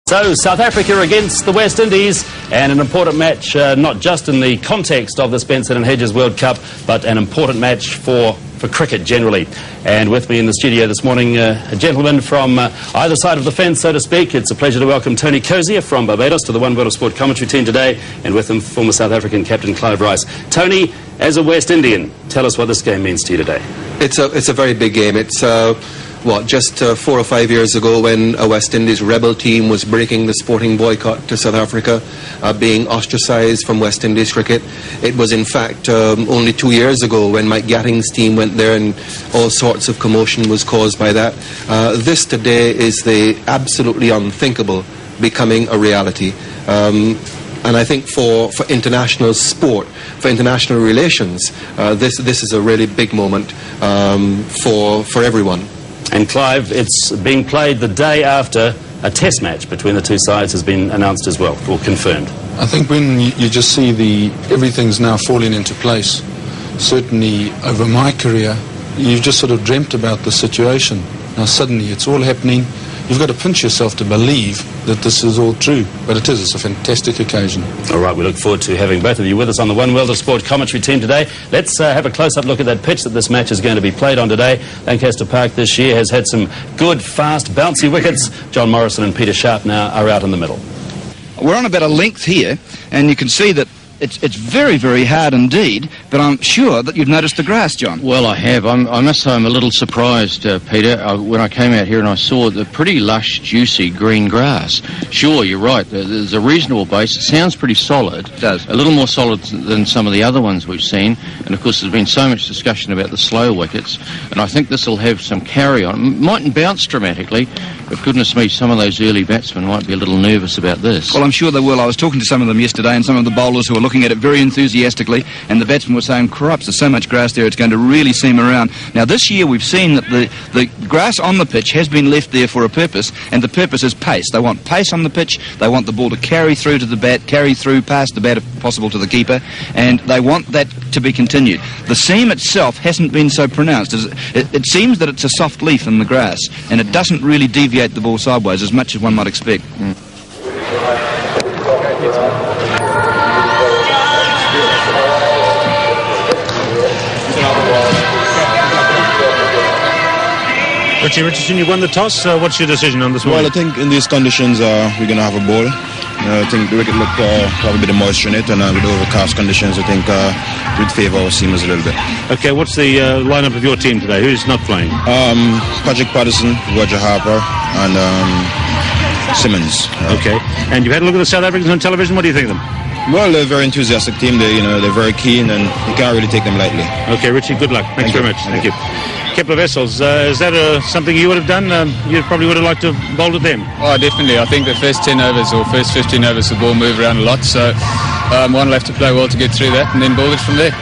So, South Africa against the West Indies, and an important match, not just in the context of the Spencer and Hedges World Cup, but an important match for cricket generally. And with me in the studio this morning, a gentleman from either side of the fence, so to speak. It's a pleasure to welcome Tony Cozier from Barbados to the One World of Sport commentary team today, and with him, former South African captain Clive Rice. Tony, as a West Indian, tell us what this game means to you today. It's a very big game. It's just 4 or 5 years ago when a West Indies rebel team was breaking the sporting boycott to South Africa, being ostracised from West Indies cricket. It was in fact only 2 years ago when Mike Gatting's team went there and all sorts of commotion was caused by that. This today is the absolutely unthinkable becoming a reality. And I think for international sport, for international relations, this is a really big moment for everyone. And Clive, it's being played the day after a test match between the two sides has been announced as well, or confirmed. I think when you just see everything's now falling into place, certainly over my career, you've just sort of dreamt about the situation. Now suddenly it's all happening. You've got to pinch yourself to believe that this is all true, but it is. It's a fantastic occasion. All right, we look forward to having both of you with us on the One World of Sport commentary team today. Let's have a close-up look at that pitch that this match is going to be played on today. Lancaster Park this year has had some good, fast, bouncy wickets. John Morrison and Peter Sharp now are out in the middle. We're on about a length here, and you can see that it's very, very hard indeed, but I'm sure that you've noticed the grass, John. Well, I have. I must say I'm a little surprised, Peter, when I came out here and I saw the pretty lush, juicy green grass. Sure, you're right. There's a reasonable base. It sounds pretty solid. It does. A little more solid than some of the other ones we've seen. And, of course, there's been so much discussion about the slow wickets, and I think this will have some carry-on. It mightn't bounce dramatically, but goodness me, some of those early batsmen might be a little nervous about this. Well, I'm sure they will. I was talking to some of them yesterday, and some of the bowlers who were looking at it very enthusiastically, and the batsmen were saying, "Corrupts, there's so much grass there, it's going to really seam around." Now, this year we've seen that the grass on the pitch has been left there for a purpose, and the purpose is pace. They want pace on the pitch, they want the ball to carry through to the bat, carry through past the bat if possible to the keeper, and they want that to be continued. The seam itself hasn't been so pronounced. It seems that it's a soft leaf in the grass, and it doesn't really deviate the ball sideways as much as one might expect. Richie Richardson, you won the toss. What's your decision on this one? Well, I think in these conditions we're going to have a ball. I think the wicket looked probably a bit of moisture in it, and with overcast conditions, I think it would favour our seamers a little bit. Okay, what's the lineup of your team today? Who's not playing? Patrick Patterson, Roger Harper, and Simmons. Okay, and you've had a look at the South Africans on television. What do you think of them? Well, they're a very enthusiastic team. They're very keen, and you can't really take them lightly. Okay, Richie, good luck. Thanks very much. Thank you. Kepler Wessels, is that something you would have done? You probably would have liked to have bowled at them. Oh, definitely. I think the first 10 overs or first 15 overs, the ball moved around a lot, so one will have to play well to get through that and then bowl it from there.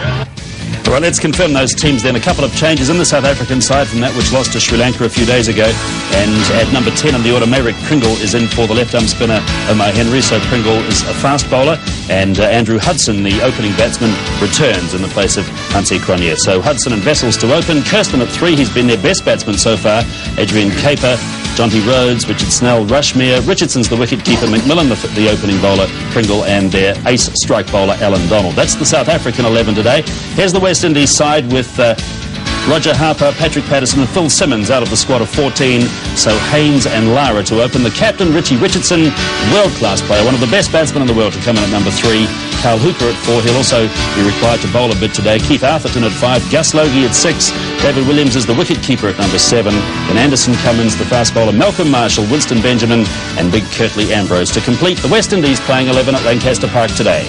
Well, let's confirm those teams then. A couple of changes in the South African side from that which lost to Sri Lanka a few days ago. And at number 10 in the order, Maverick Pringle is in for the left-arm spinner Omar Henry. So Pringle is a fast bowler. And Andrew Hudson, the opening batsman, returns in the place of Hansi Cronje. So Hudson and Wessels to open. Kirsten at 3, he's been their best batsman so far. Adrian Caper, Jonty Rhodes, Richard Snell, Rushmere. Richardson's the wicket-keeper, McMillan the opening bowler, Pringle, and their ace strike bowler, Alan Donald. That's the South African 11 today. Here's the West Indies side with Roger Harper, Patrick Patterson and Phil Simmons out of the squad of 14. So Haynes and Lara to open. The captain, Richie Richardson, world-class player, one of the best batsmen in the world, to come in at number 3. Carl Hooper at 4. He'll also be required to bowl a bit today. Keith Arthurton at 5. Gus Logie at 6. David Williams is the wicket-keeper at number 7. Then Anderson Cummins, the fast bowler. Malcolm Marshall, Winston Benjamin and big Curtly Ambrose to complete the West Indies playing 11 at Lancaster Park today.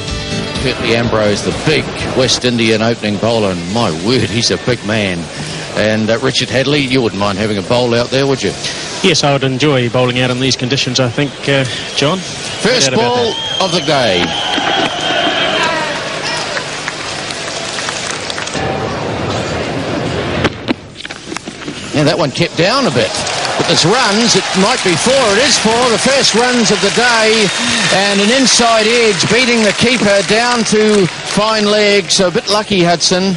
Curtly Ambrose, the big West Indian opening bowler, and my word, he's a big man. And Richard Hadley, you wouldn't mind having a bowl out there, would you? Yes, I would enjoy bowling out in these conditions, I think, John. First ball of the day. Yeah, that one kept down a bit. But there's runs, it might be 4, it is 4, the first runs of the day, and an inside edge beating the keeper down to fine leg, so a bit lucky, Hudson.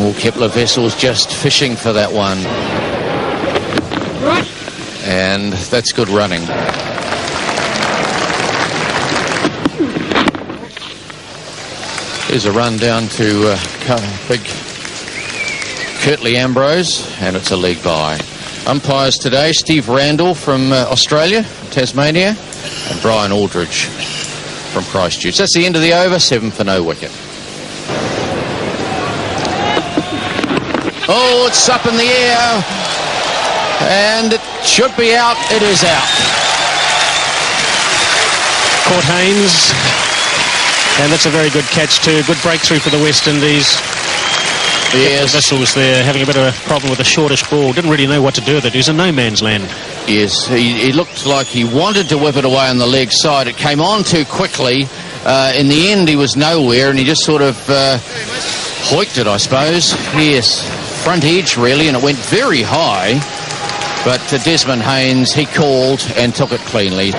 Oh, Kepler Wessels just fishing for that one. and that's good running. Here's a run down to big Curtly Ambrose, and it's a leg by. Umpires today, Steve Randall from Australia, Tasmania, and Brian Aldridge from Christchurch. That's the end of the over, 7 for no wicket. Oh, it's up in the air, and it should be out. It is out. Caught Haynes, and that's a very good catch too. Good breakthrough for the West Indies. Yes. Vessels there having a bit of a problem with a shortish ball. Didn't really know what to do with it. He was in no man's land. Yes, he looked like he wanted to whip it away on the leg side. It came on too quickly. In the end, he was nowhere, and he just sort of hoiked it, I suppose. Yes, front edge, really, and it went very high. But Desmond Haynes, he called and took it cleanly.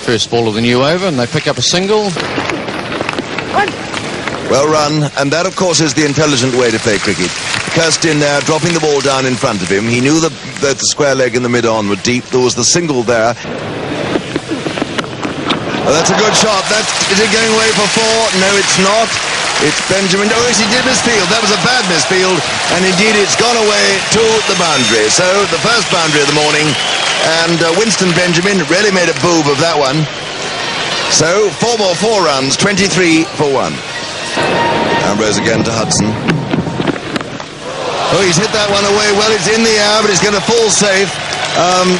First ball of the new over, and they pick up a single. Well run, and that of course is the intelligent way to play cricket. Kirsten there dropping the ball down in front of him. He knew that the square leg and the mid-on were deep. There was the single there. Oh, that's a good shot. Is it going away for 4? No, it's not. It's Benjamin. Oh, yes, he did misfield. That was a bad misfield, and indeed it's gone away to the boundary. So the first boundary of the morning, and Winston Benjamin really made a boob of that one. So 4 more 4 runs, 23 for 1. Ambrose again to Hudson. Oh, he's hit that one away. Well, it's in the air, but it's going to fall safe.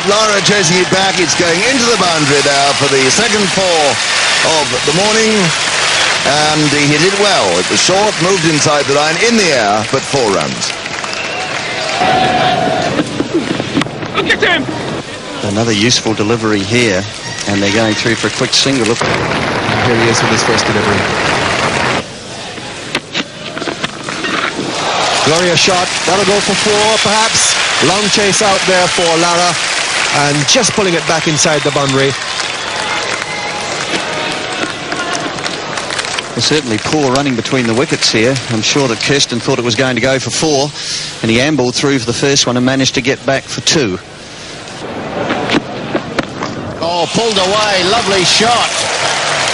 Lara chasing it back. It's going into the boundary there for the second 4 of the morning. And he hit it well. It was short, moved inside the line, in the air, but 4 runs. Look at him! Another useful delivery here, and they're going through for a quick single. Look, here he is with his first delivery. Glorious shot. That'll go for 4, perhaps. Long chase out there for Lara, and just pulling it back inside the boundary. Well, certainly poor running between the wickets here. I'm sure that Kirsten thought it was going to go for 4, and he ambled through for the first one and managed to get back for 2. Oh, pulled away. Lovely shot.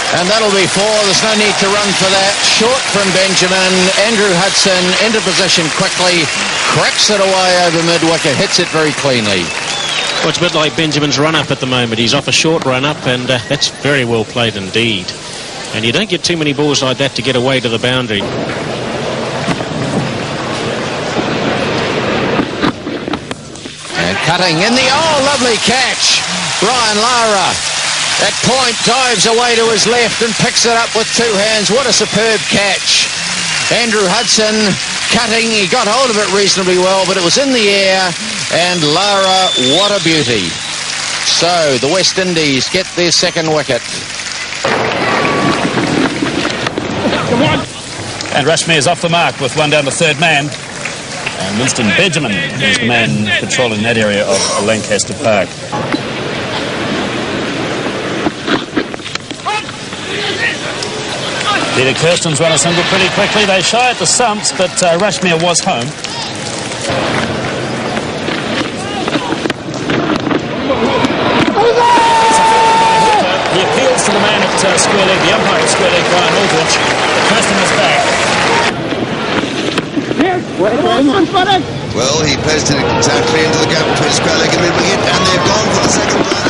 And that'll be 4. There's no need to run for that. Short from Benjamin. Andrew Hudson into position quickly. Cracks it away over mid-wicket. Hits it very cleanly. Well, it's a bit like Benjamin's run-up at the moment. He's off a short run-up, and that's very well played indeed. And you don't get too many balls like that to get away to the boundary. And cutting in the... Oh, lovely catch. Brian Lara at point dives away to his left and picks it up with 2 hands. What a superb catch. Andrew Hudson cutting. He got hold of it reasonably well, but it was in the air. And Lara, what a beauty. So the West Indies get their second wicket. Come on. And Rashmi is off the mark with 1 down to third man. And Winston Benjamin is the man controlling that area of Lancaster Park. Peter Kirsten's run a single pretty quickly. They shy at the stumps, but Rashmir was home. He appeals to the man at square leg, the umpire at square leg, Brian Aldridge. Kirsten is back. Well, he placed it exactly into the gap between square leg and mid-wicket, and they've gone for the second run.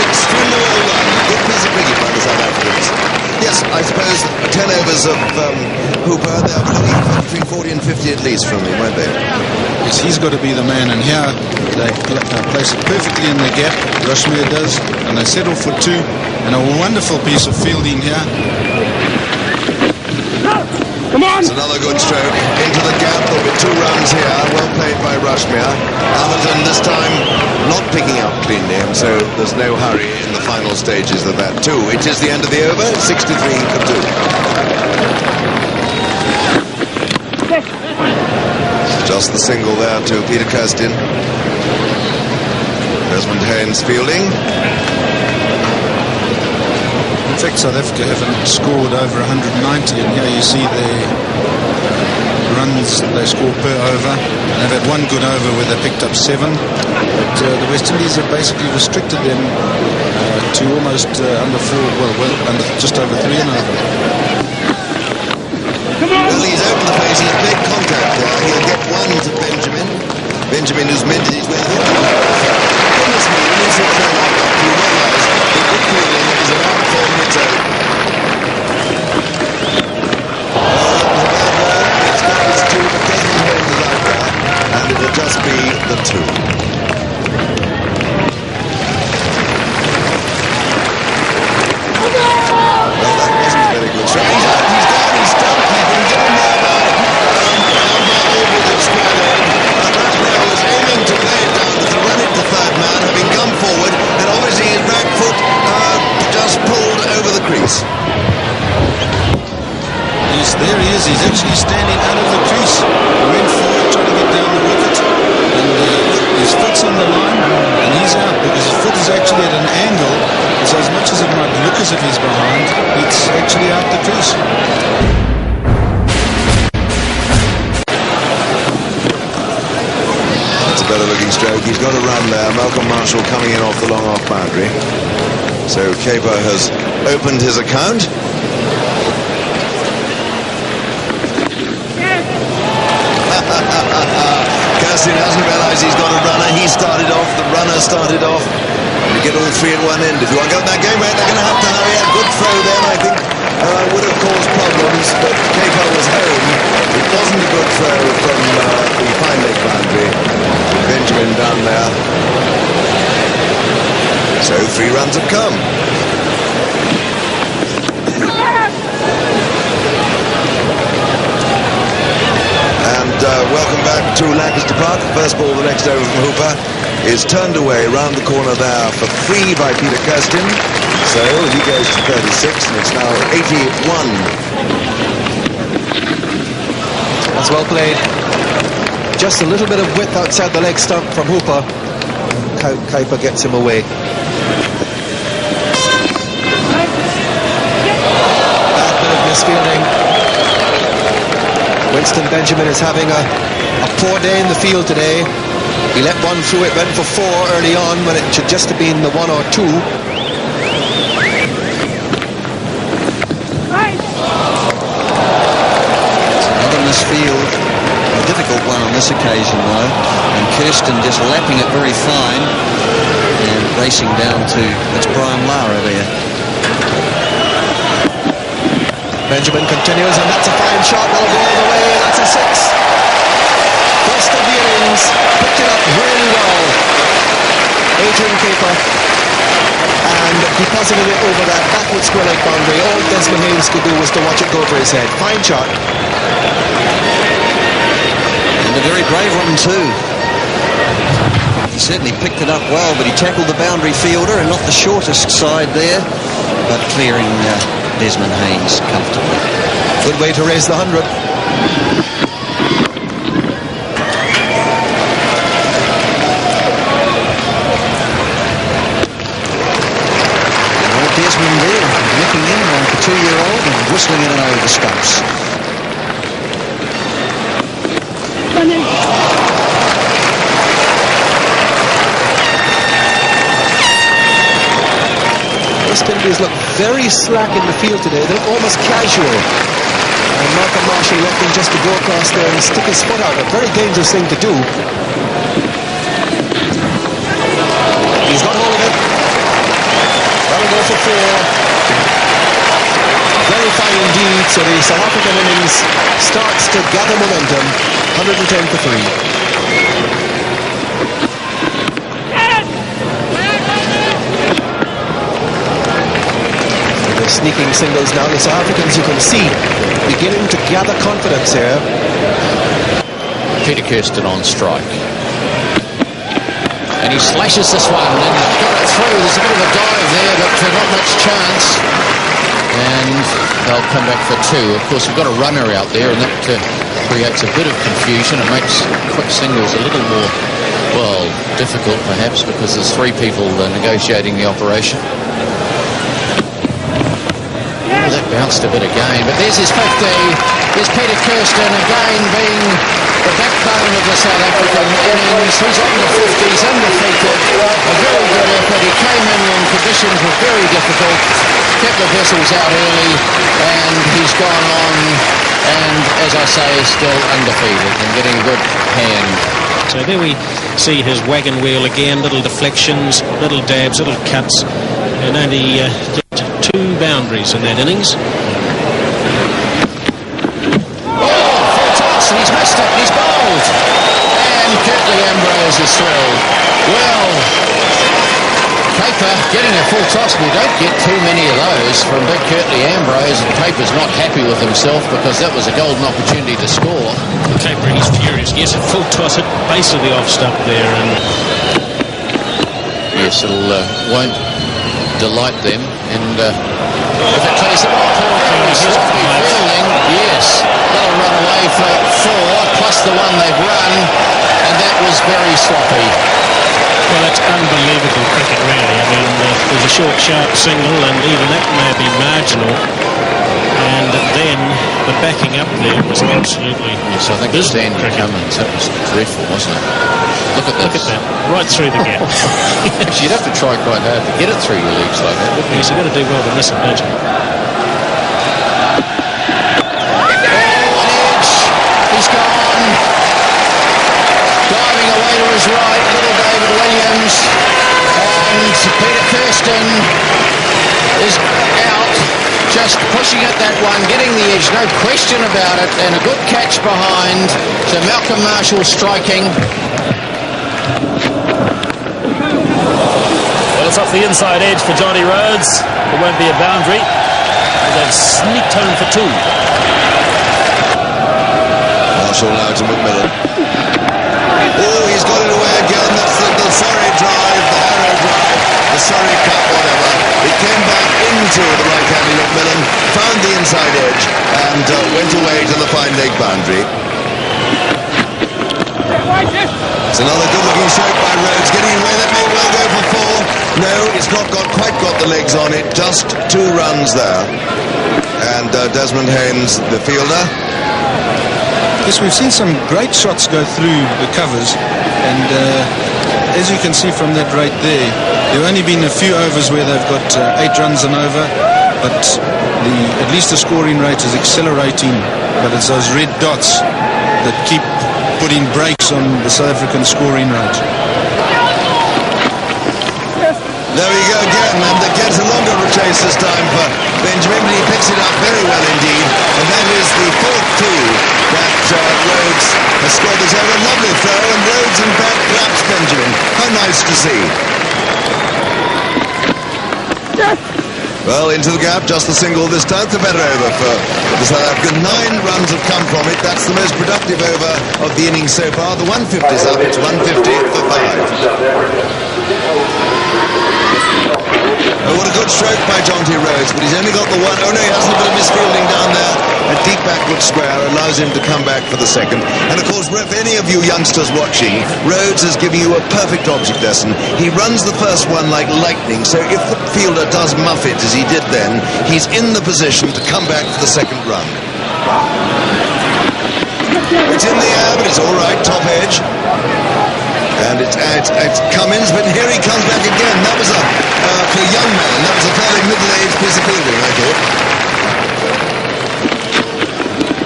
Extremely well run. Good piece of cricket by the South Africans. Yes, I suppose 10 overs of Hooper, they'll play between 40 and 50 at least from him, won't they? Yes, he's got to be the man, and here they place it perfectly in the gap. Rashmir does, and they settle for 2, and a wonderful piece of fielding here. Come on! It's another good stroke into the gap. There'll be 2 runs here. Well played by Rashmir. Atherton this time not picking up cleanly, so there's no hurry in the final stages of that too. It is the end of the over, 63 for 2. Just the single there to Peter Kirsten. Desmond Haynes fielding. In fact, South Africa haven't scored over 190, and here you see their runs they score per over. They've had one good over where they picked up 7, but the West Indies have basically restricted them to almost under 4, under just over 3 and over. Well, he's opened the pace, he's made contact there. He'll get one to Benjamin. Benjamin, who's mended his way through. Goodness me, when he's hit that up, you realise the good feeling is about 4 minutes out. It's got his 2, but Desmond Haynes is out there, and it'll just be the 2. Well, that wasn't a very good shot. He's out, he's gone, he's stumped, he's been given there by with a square leg. And that now is aiming to play it down to run it to third man, having come forward, and obviously his back foot just pulled over the crease. Yes, there he is. He's actually standing out of the crease. He went forward trying to get down the wicket, and his foot's on the line, and he's out because his foot is actually at an angle. So as much as it might look as if he's behind, it's actually out the crease. That's a better looking stroke. He's got a run there. Malcolm Marshall coming in off the long off boundary. So Caper has opened his account. Kirsten hasn't realised he's got a runner. He started off, the runner started off. You get all 3 at one end. If you want to get that game right, they're going to have to hurry. A good throw then, I think, would have caused problems, but Caper was home. It wasn't a good throw from the fine leg boundary. Benjamin down there. So 3 runs have come. And welcome back to Lancaster Park. First ball, the next over from Hooper, is turned away round the corner there for 3 by Peter Kirsten. So he goes to 36, and it's now 81. That's well played. Just a little bit of width outside the leg stump from Hooper. Kuiper gets him away. Bad bit of misfielding. Winston Benjamin is having a poor day in the field today. He let one through, it went for 4 early on when it should just have been the 1 or 2. It's another misfield. A difficult one on this occasion though. And Kirsten just lapping it very fine and racing down to, that's Brian Lara there. Benjamin continues, and that's a fine shot. That'll go all the way. That's a 6. First of the innings, picked it up really well. Adrian Caper, and deposited it over that backward square leg boundary. All Desmond Haynes could do was to watch it go over his head. Fine shot. And a very brave one too. He certainly picked it up well, but he tackled the boundary fielder and not the shortest side there, but clearing Desmond Haynes comfortably. Good way to raise the 100. Desmond there, nicking in like a 2-year-old and whistling in and over the stumps. West Indies look very slack in the field today. They look almost casual. And Malcolm Marshall left him just to go across there and stick his foot out. A very dangerous thing to do. He's got hold of it. That'll go for 4. Very fine indeed. So the South African innings starts to gather momentum. 110 for 3. They're sneaking singles now. The South Africans, you can see, beginning to gather confidence here. Peter Kirsten on strike. And he slashes this one and got it through. There's a bit of a dive there, but not much chance. And they'll come back for 2. Of course, we've got a runner out there, and that creates a bit of confusion. It makes quick singles a little more, well, difficult perhaps, because there's 3 people negotiating the operation. that bounced a bit again, but there's his 50. There's Peter Kirsten again being the backbone of the South African innings. He's on the 50s, undefeated. A very good effort. He came in when conditions were very difficult, kept the vessels out early, and he's gone on, and as I say, still undefeated and getting a good hand. So there we see his wagon wheel again, little deflections, little dabs, little cuts, and only just 2 boundaries in that innings. He's missed it, he's bowled, and Curtly Ambrose is through. Well, Paper getting a full toss. We don't get too many of those from big Curtly Ambrose, and Paper's not happy with himself because that was a golden opportunity to score. Paper, he's furious. Yes, a full toss at base of the off stump there, and yes, it'll won't delight them, and if it clears the ball, sloppy fielding, yes, they'll run away for 4 plus the one they've run, and that was very sloppy. well, it's unbelievable cricket, really. I mean, there's a short, sharp single, and even that may be marginal. And then the backing up there was absolutely... Yes, I think it's Andy Cummins. That was dreadful, wasn't it? Look at this. Look at that, right through the gap. You'd have to try quite hard to get it through your legs like that, wouldn't you? Yes, you've got to do well to miss it, don't you? He's gone. Diving away to his right, little David Williams. And Peter Kirsten is out, just pushing at that one, getting the edge, no question about it, and a good catch behind. So Malcolm Marshall striking. Well, it's off the inside edge for Johnny Rhodes. It won't be a boundary. They've sneaked home for 2. Marshall now to McMillan. Oh, he's got it away again. That's the Surrey drive, the Harrow drive, the Surrey Cup, whatever. It came back into the right-handed McMillan, found the inside edge, and went away to the fine leg boundary. It's another good-looking stroke by Rhodes, getting away. That may well go for 4. No, it's not quite got the legs on it. Just 2 runs there. And Desmond Haynes, the fielder. Yes, we've seen some great shots go through the covers, and as you can see from that right there, there have only been a few overs where they've got 8 runs and over, but at least the scoring rate is accelerating, but it's those red dots that keep putting brakes on the South African scoring rate. There we go again, and it gets a longer chase this time for Benjamin, but he picks it up very well indeed, and that is the 4th 2 that Rhodes has scored this over. A lovely throw, and Rhodes in fact claps Benjamin. How nice to see. Well, into the gap, just the single this time. It's a better over for the South African. 9 runs have come from it. That's the most productive over of the innings so far. The 150's up. It's 150 for 5. Oh, what a good stroke by Jonty Rhodes, but he's only got the 1. Oh no, he has a bit of misfielding down there. A deep backward square allows him to come back for the 2nd. And of course, if any of you youngsters watching, Rhodes is giving you a perfect object lesson. He runs the first one like lightning, so if the fielder does muff it as he did then, he's in the position to come back for the 2nd run. It's in the air, but it's all right, top edge. And it's Cummins, but here he comes back again. That was for a young man, that was a fairly middle-aged piece of fielding, I thought.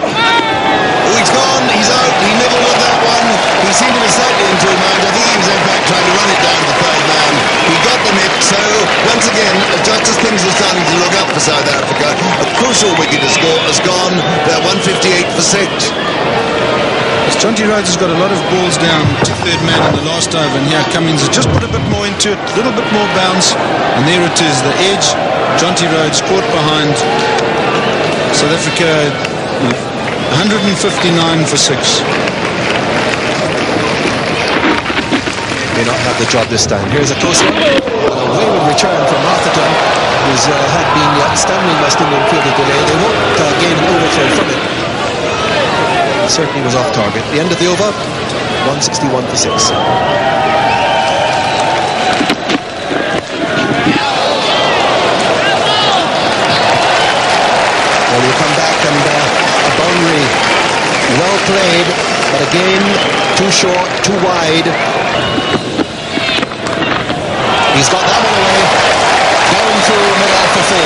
Oh, he's gone, he's out, he nibbled with that one. He seemed to be slightly into his mind. I think he was in fact trying to run it down to the 3rd man. He got the nip, so once again, just as things are starting to look up for South Africa, a crucial wicket has gone. They're 158 for 6. Jonty Rhodes has got a lot of balls down to 3rd man in the last over, and here Cummins has just put a bit more into it, a little bit more bounce, and there it is, the edge. Jonty Rhodes caught behind. South Africa 159 for 6. May not have the job this time. Here's a close one. A wayward return from Atherton, who's had been stumbling West Indian fielder today. They won't gain an overthrow from it. Certainly was off target. The end of the over, 161 for 6. Well, you come back and a boundary well played, but again, too short, too wide. He's got that one away, going through mid-off for 4.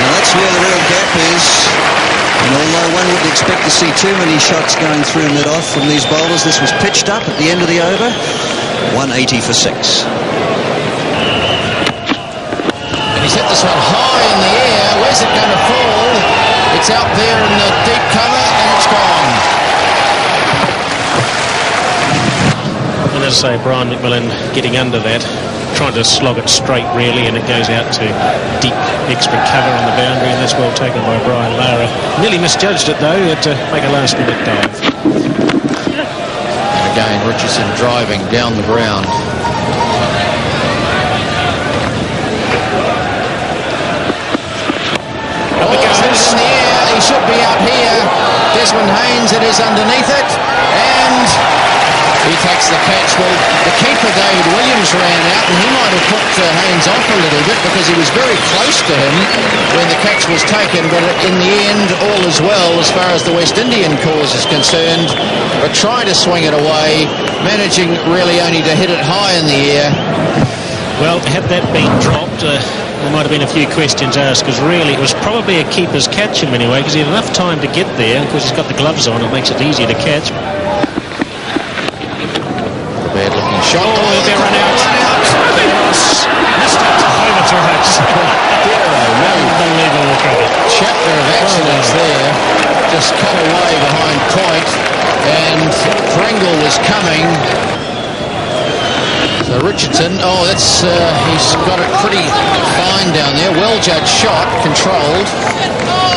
And that's where the real gap is. And although one wouldn't expect to see too many shots going through mid-off from these bowlers, this was pitched up at the end of the over. 180 for 6. And he's hit this one high in the air. Where's it going to fall? It's out there in the deep cover, and it's gone. And as I say, Brian McMillan getting under that, trying to slog it straight really, and it goes out to deep extra cover on the boundary, and that's well taken by Brian Lara. Nearly misjudged it though, had to make a last minute dive. And again, Richardson driving down the ground. Oh, it's in the air, he should be up here. Desmond Haynes, it is underneath it, and he takes the catch. Well, the keeper, David Williams, ran out, and he might have put Haynes off a little bit because he was very close to him when the catch was taken. But in the end, all is well as far as the West Indian cause is concerned. But trying to swing it away, managing really only to hit it high in the air. Well, had that been dropped, there might have been a few questions asked, because really it was probably a keeper's catch in many ways, because he had enough time to get there. Of course, he's got the gloves on, it makes it easier to catch. Bad looking shot. Oh, they'll run out. Missed it. Over to Hicks. Unbelievable cricket. Chapter of accidents there. Just cut away behind point, and Pringle was coming. So Richardson, he's got it pretty fine down there. Well judged shot, controlled,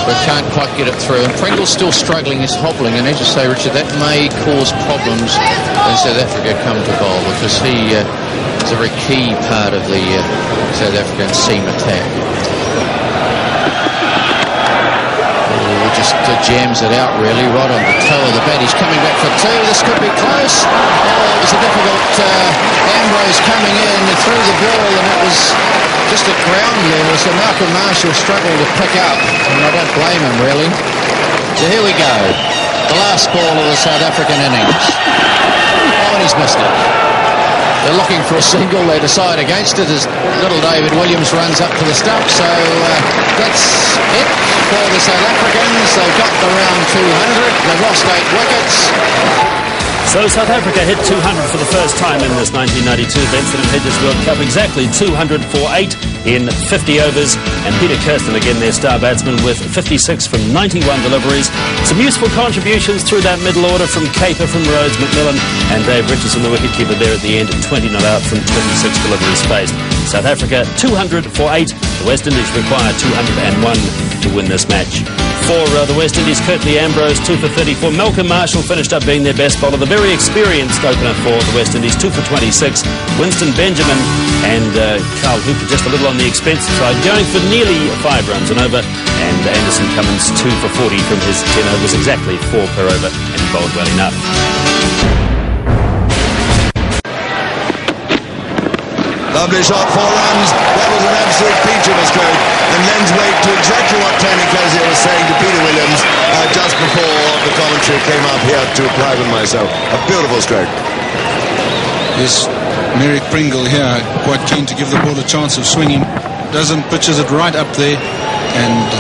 but can't quite get it through. And Pringle's still struggling, he's hobbling, and as you say, Richard, that may cause problems when South Africa come to bowl, because he is a very key part of the South African seam attack. Just jams it out really, right on the toe of the bat. He's coming back for 2. This could be close. Oh, it was a difficult Ambrose coming in through the ball, and it was just at ground level, so Malcolm Marshall struggled to pick up, and I don't blame him really. So here we go, the last ball of the South African innings. Oh, and he's missed it. They're looking for a single, they decide against it as little David Williams runs up to the stump. So that's it for the South Africans. They've got the round 200, they've lost 8 wickets. So South Africa hit 200 for the first time in this 1992 Benson and Hedges World Cup. Exactly 200 for 8 in 50 overs. And Peter Kirsten, again their star batsman, with 56 from 91 deliveries. Some useful contributions through that middle order from Caper, from Rhodes, McMillan and Dave Richardson, the wicketkeeper there at the end, 20 not out from 26 deliveries spaced. South Africa 200 for 8. The West Indies require 201 to win this match. For the West Indies, Curtly Ambrose 2 for 34. Malcolm Marshall finished up being their best bowler, the very experienced opener for the West Indies, 2 for 26. Winston Benjamin and Carl Hooper just a little on the expensive side, going for nearly 5 runs an over. And Anderson Cummins 2 for 40 from his 10 overs, exactly 4 per over, and he bowled well enough. Lovely shot, 4 runs. That was an absolute peach of a stroke. And lends weight to exactly what Tony Cozier was saying to Peter Williams just before the commentary came up here to Clive and myself. A beautiful stroke. Yes, Merrick Pringle here, quite keen to give the ball a chance of swinging. Pitches it right up there, and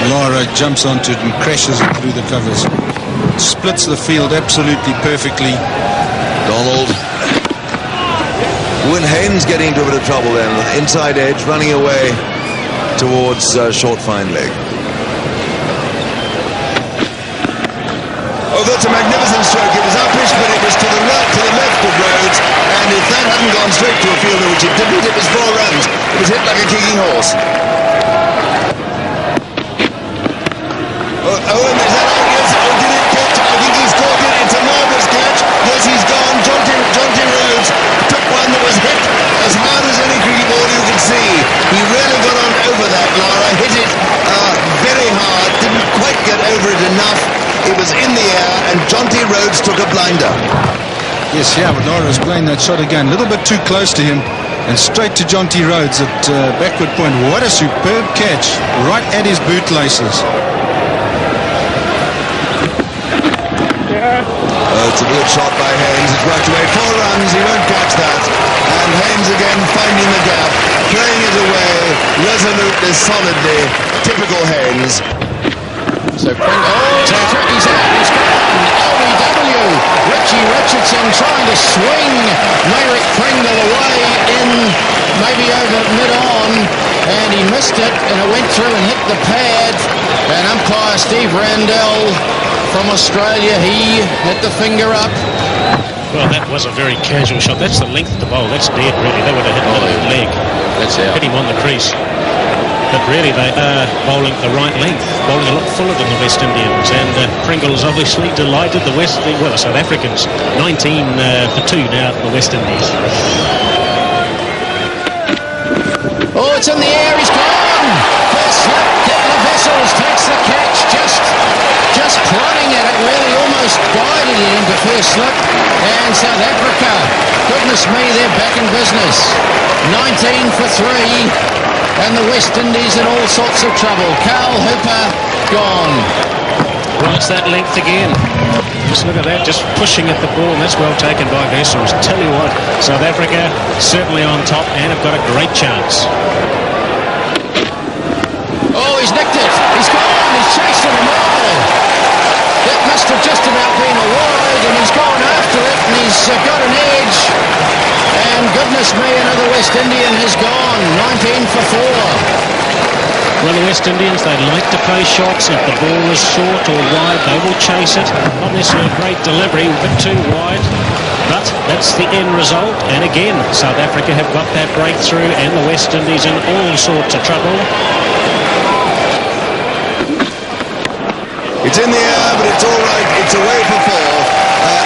Lara jumps onto it and crashes it through the covers. Splits the field absolutely perfectly. Donald. Win Haynes getting into a bit of trouble then. Inside edge, running away towards short fine leg. Oh, that's a magnificent stroke. It was uppish, but it was to the right, to the left of Rhodes. And if that hadn't gone straight to a fielder, which it didn't, it was 4 runs. It was hit like a kicking horse. Oh, and is that out? Yes. Oh, did it catch? I think he's caught it. It's a marvellous catch. Yes, he's gone. Jonty Rhodes took one that was hit as hard as any cricket ball you could see. He really got on over that, Lara. Hit it very hard. Didn't quite get over it enough. It was in the air, and Jonty Rhodes took a blinder. Yes, yeah, but Lara was playing that shot again. A little bit too close to him. and straight to John T. Rhodes at backward point. What a superb catch, right at his bootlaces. It's a good shot by Haynes. It's worked away 4 runs. He won't catch that. And Haynes again finding the gap, playing it away resolutely, solidly. Typical Haynes. So he's out. He's gone. LBW. Richie Richardson trying to swing Maverick Pringle away in maybe over mid-on, and he missed it, and it went through and hit the pad. And umpire Steve Randell from Australia, he had the finger up. Well, that was a very casual shot. That's the length of the bowl. That's dead, really. They would have hit the leg. That's out. Hit him on the crease. But really, they are bowling the right length, bowling a lot fuller than the West Indians. And Pringle's obviously delighted. The South Africans, 19 for 2 now for the West Indies. Oh, it's in the air. He's gone. First slip. Kepler Vessels takes the catch. Just plodding at it, really almost guided it into first slip. And South Africa, goodness me, they're back in business. 19 for 3. And the West Indies in all sorts of trouble. Carl Hooper gone. Well, it's that length again. Just look at that, just pushing at the ball, and that's well taken by Vessels. Tell you what, South Africa certainly on top and have got a great chance. Oh, he's nicked it. He's gone. He's chased it a mile. That must have just about been a wide, and he's gone after it, and he's got an edge. And goodness me, another West Indian has gone. 19 for 4. Well, the West Indians, they like to play shots. If the ball is short or wide, they will chase it. Not necessarily a great delivery, a bit too wide. But that's the end result. And again, South Africa have got that breakthrough, and the West Indies in all sorts of trouble. It's in the air, but it's all right. It's away for 4.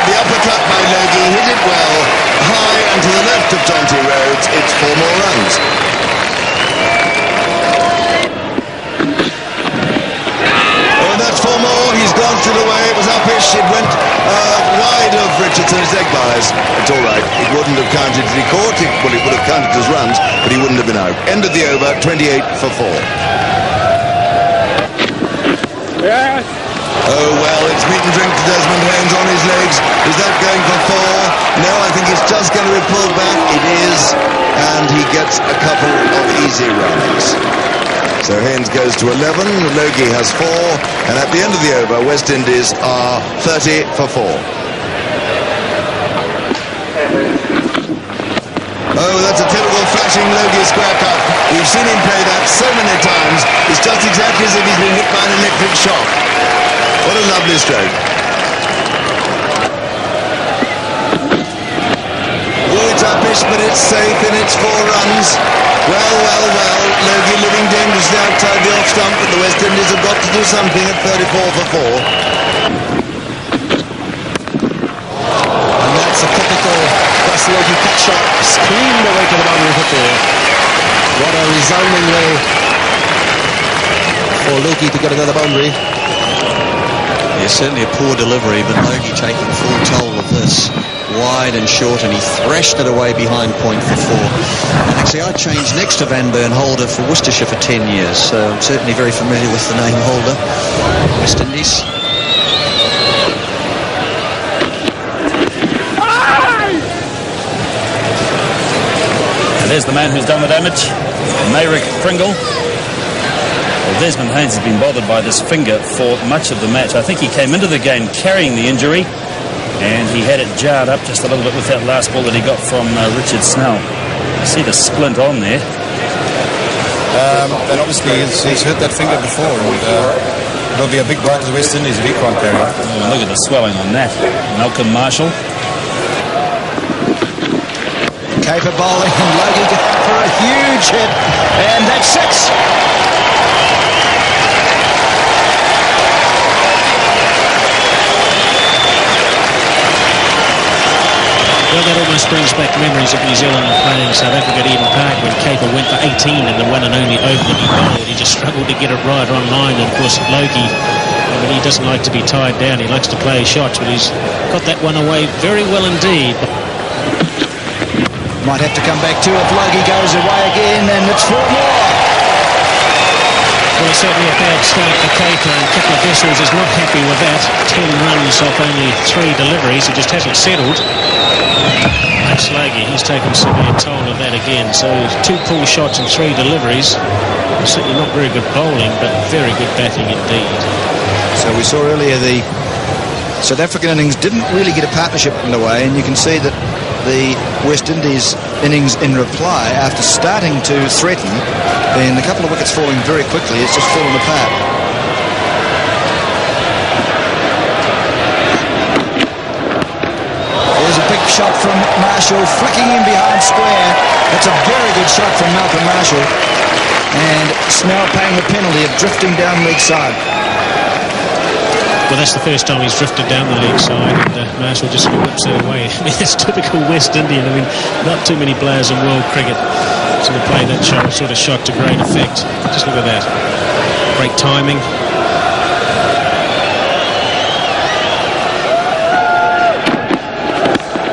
The uppercut by Logie hit it well, high and to the left of John T. Rhodes. It's 4 more runs. Oh, that's 4 more. He's glanced it away. It was uppish. It went wide of Richardson's leg bars. It's all right. It wouldn't have counted as he caught. Well, it would have counted as runs, but he wouldn't have been out. End of the over, 28 for 4. Yes. Oh, well, it's meat and drink to Desmond Haynes on his legs. Is that going for 4? No, I think it's just going to be pulled back. It is, and he gets a couple of easy runs. So Haynes goes to 11, Logie has 4, and at the end of the over, West Indies are 30 for 4. Oh, that's a typical flashing Logie square cut. We've seen him play that so many times. It's just exactly as if he's been hit by an electric shock. What a lovely stroke. Oh, it's uppish, but it's safe, and it's 4 runs. Well, Logie living dangerously outside the off stump, but the West Indies have got to do something at 34 for 4. And that's a typical Gus Logie cut shot, screamed away to the boundary for 4. What a resounding way for Logie to get another boundary. Yeah, certainly a poor delivery, but Logie taking full toll of this. Wide and short, and he thrashed it away behind point for 4. And actually, I changed next to Van Burn Holder for Worcestershire for 10 years, so I'm certainly very familiar with the name Holder. West Indies. And there's the man who's done the damage, Maverick Pringle. Well, Desmond Haynes has been bothered by this finger for much of the match. I think he came into the game carrying the injury, and he had it jarred up just a little bit with that last ball that he got from Richard Snell. You see the splint on there. And obviously he's hurt that finger before, and it'll be a big blow to the West Indies if he can't carry it. Oh, look at the swelling on that. Malcolm Marshall. Caper bowling, and Logie for a huge hit, and that's 6. Well, that almost brings back memories of New Zealand playing South Africa at Eden Park when Caper went for 18 in the one and only over that he bowled. He just struggled to get it right on line, and of course Logie, he doesn't like to be tied down. He likes to play shots, but he's got that one away very well indeed. Might have to come back to if Logie goes away again, and it's 4 more. Well, certainly a bad start for Caper, and Kipper Vessels is not happy with that. 10 runs off only 3 deliveries. He just hasn't settled. Logie, he's taken severe toll of that again. So 2 pull shots and 3 deliveries. Certainly not very good bowling, but very good batting indeed. So we saw earlier the South African innings didn't really get a partnership underway, and you can see that the West Indies innings in reply, after starting to threaten, and a couple of wickets falling very quickly, it's just fallen apart. There's a big shot from Marshall, flicking in behind square. That's a very good shot from Malcolm Marshall. And Snell paying the penalty of drifting down leg side. Well, that's the first time he's drifted down the leg side, and Marshall just whips it away. I mean, it's typical West Indian. I mean, not too many players in world cricket sort of play that sort of shot to great effect. Just look at that. Great timing.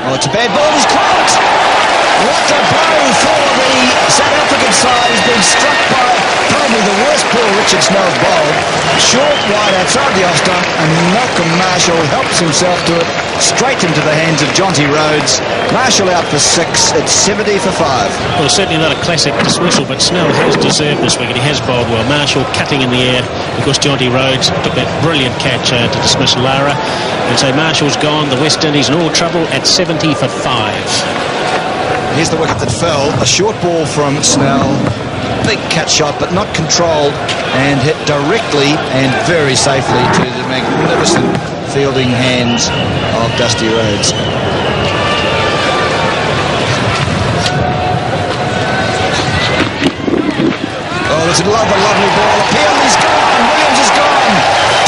Oh, it's a bad ball. He's caught! What a blow for the South African side. Has been struck by probably the worst ball Richard Snell's bowled. Short, wide outside the off-stump, and Malcolm Marshall helps himself to it straight into the hands of Jonty Rhodes. Marshall out for 6. It's 70 for 5. Well, certainly not a classic dismissal, but Snell has deserved this wicket. He has bowled well. Marshall cutting in the air because Jonty Rhodes took that brilliant catch to dismiss Lara. And so Marshall's gone. The West Indies in all trouble at 70 for 5. Here's the wicket that fell. A short ball from Snell. Big cut shot, but not controlled, and hit directly and very safely to the magnificent fielding hands of Dusty Rhodes. Oh, there's a lovely ball. Peely's gone. Williams is gone.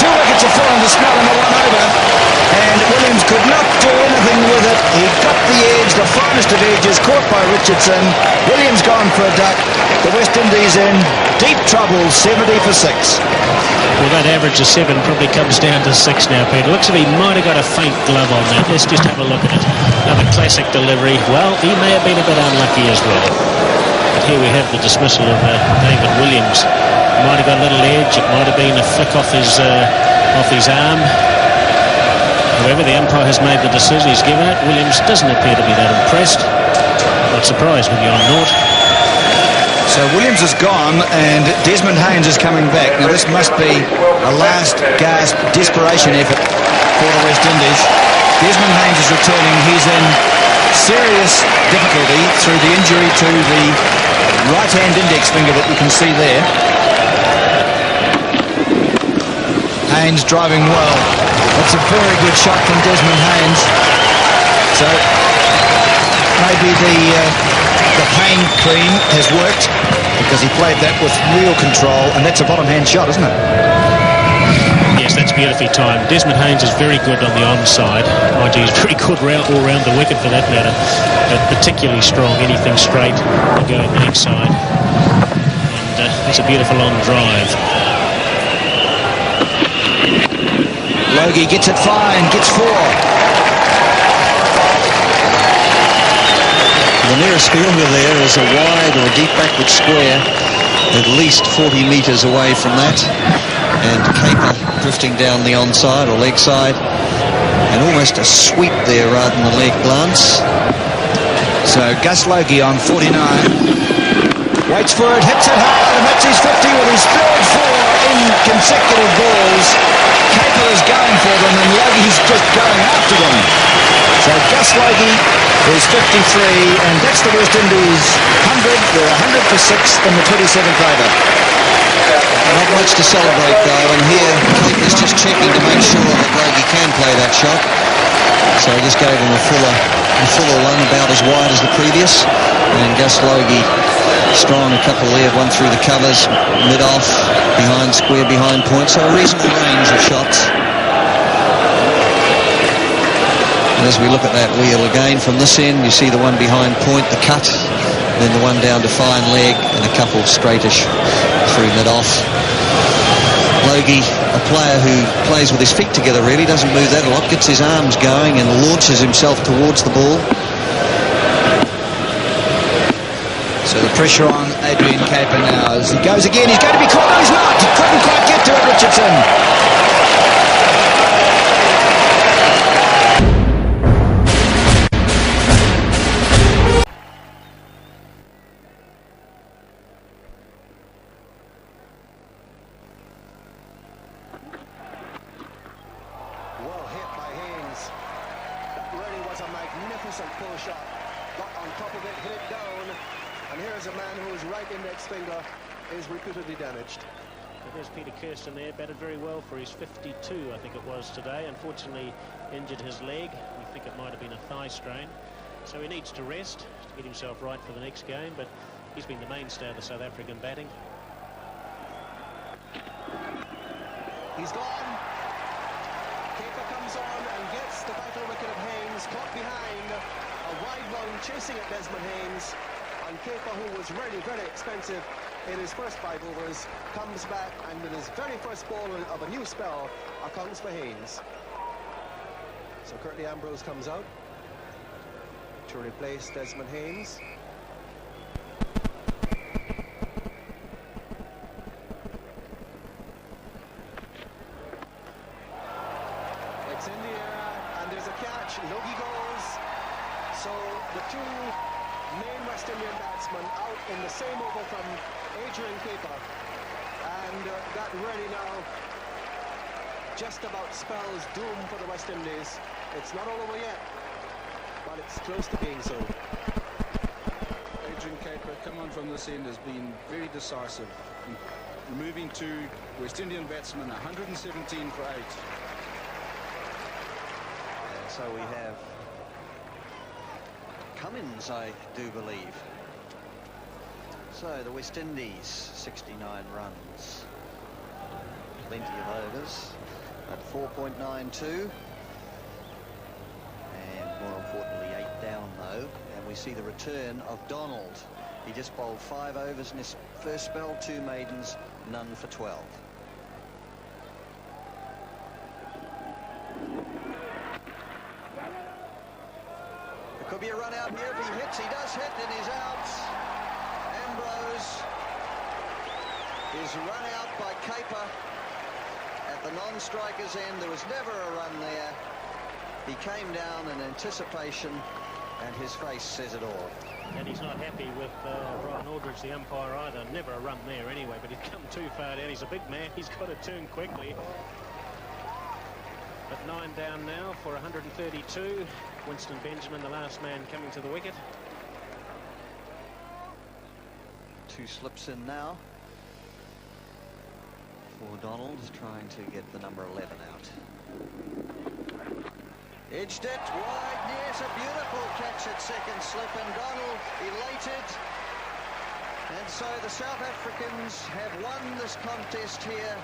2 wickets have fallen to Snell in the 1 over. And Williams could not do anything with it. He got the edge, the finest of edges, caught by Richardson. Williams gone for a duck. The West Indies in deep trouble, 70 for 6. Well, that average of 7 probably comes down to 6 now, Peter. Looks as if he might have got a faint glove on that. Let's just have a look at it. Another classic delivery. Well, he may have been a bit unlucky as well. But here we have the dismissal of David Williams. Might have got a little edge. It might have been a flick off his arm. However, the umpire has made the decision. He's given it. Williams doesn't appear to be that impressed. Not surprised when you're on naught. So Williams is gone, and Desmond Haynes is coming back. Now this must be a last gasp desperation effort for the West Indies. Desmond Haynes is returning. He's in serious difficulty through the injury to the right-hand index finger that you can see there. Haynes driving well. That's a very good shot from Desmond Haynes. So maybe the pain cream has worked because he played that with real control, and that's a bottom-hand shot, isn't it? Yes, that's beautifully timed. Desmond Haynes is very good on the onside. Mind you, he's very good all round the wicket for that matter, but particularly strong. Anything straight, go on the leg side. And that's a beautiful on drive. Logie gets it fine, gets 4. The nearest fielder there is a wide or a deep backward square, at least 40 metres away from that. And Caper drifting down the onside or leg side, and almost a sweep there rather than a leg glance. So Gus Logie on 49. Waits for it, hits it hard, and that's his 50 with his third 4 in consecutive balls. Caper is going for them, and Logie's just going after them. So Gus Logie is 53, and that's the West Indies 100. They're 100 for 6 in the 27th over. Not much to celebrate though, and here Caper's just checking to make sure that Logie can play that shot. So he just gave him a fuller one, about as wide as the previous. And Gus Logie strong, a couple there, one through the covers, mid-off, behind square, behind point, so a reasonable range of shots. And as we look at that wheel again from this end, you see the one behind point, the cut, then the one down to fine leg, and a couple straightish through mid-off. Logie, a player who plays with his feet together really, doesn't move that a lot, gets his arms going and launches himself towards the ball. So the pressure on Adrian Caper now as he goes again. He's going to be caught. No, he's not. He couldn't quite get to it, Richardson. Well hit by Haynes. That really was a magnificent pull shot. Got on top of it, hit it down, and here's a man whose right index finger is repeatedly damaged. Well, there's Peter Kirsten there, batted very well for his 52, I think it was today. Unfortunately, injured his leg. We think it might have been a thigh strain. So he needs to rest to get himself right for the next game, but he's been the mainstay of the South African batting. He's gone. Caper comes on and gets the vital wicket of Haynes, caught behind. A wide one chasing at Desmond Haynes. And Caper, who was really very expensive in his first 5 overs, comes back and with his very first ball of a new spell, accounts for Haynes. So Curtly Ambrose comes out to replace Desmond Haynes. It's in the air, and there's a catch. Logie goes. So the two main West Indian batsmen out in the same over from Adrian Caper. And that really now just about spells doom for the West Indies. It's not all over yet, but it's close to being so. Adrian Caper, come on from this end, has been very decisive in removing 2 West Indian batsmen, 117 for 8. And so we have Cummins, I do believe. So the West Indies, 69 runs. Plenty of overs at 4.92. And more importantly, 8 down though. And we see the return of Donald. He just bowled 5 overs in his first spell, 2 maidens, none for 12. There could be a run out here if he hits. He does hit and he's out. Ambrose is run out by Caper at the non-striker's end. There was never a run there. He came down in anticipation and his face says it all. And he's not happy with Brian Aldridge, the umpire, either. Never a run there anyway, but he's come too far down. He's a big man. He's got to turn quickly. But 9 down now for 132. Winston Benjamin, the last man coming to the wicket. 2 slips in now for Donald, trying to get the number 11 out. Edged it wide, yes, a beautiful catch at second slip, and Donald elated. And so the South Africans have won this contest here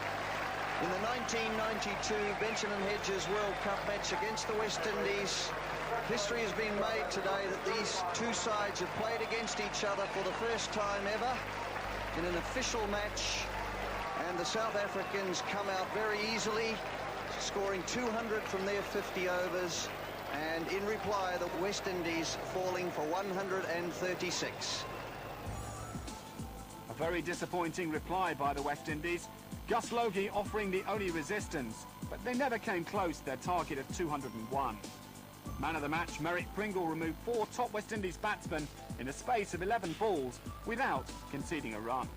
in the 1992 Benjamin Hedges World Cup match against the West Indies. History has been made today that these 2 sides have played against each other for the first time ever in an official match, and the South Africans come out very easily, scoring 200 from their 50 overs, and in reply the West Indies falling for 136. A very disappointing reply by the West Indies. Gus Logie offering the only resistance, but they never came close to their target of 201. Man of the match, Merrick Pringle removed 4 top West Indies batsmen in the space of 11 balls without conceding a run.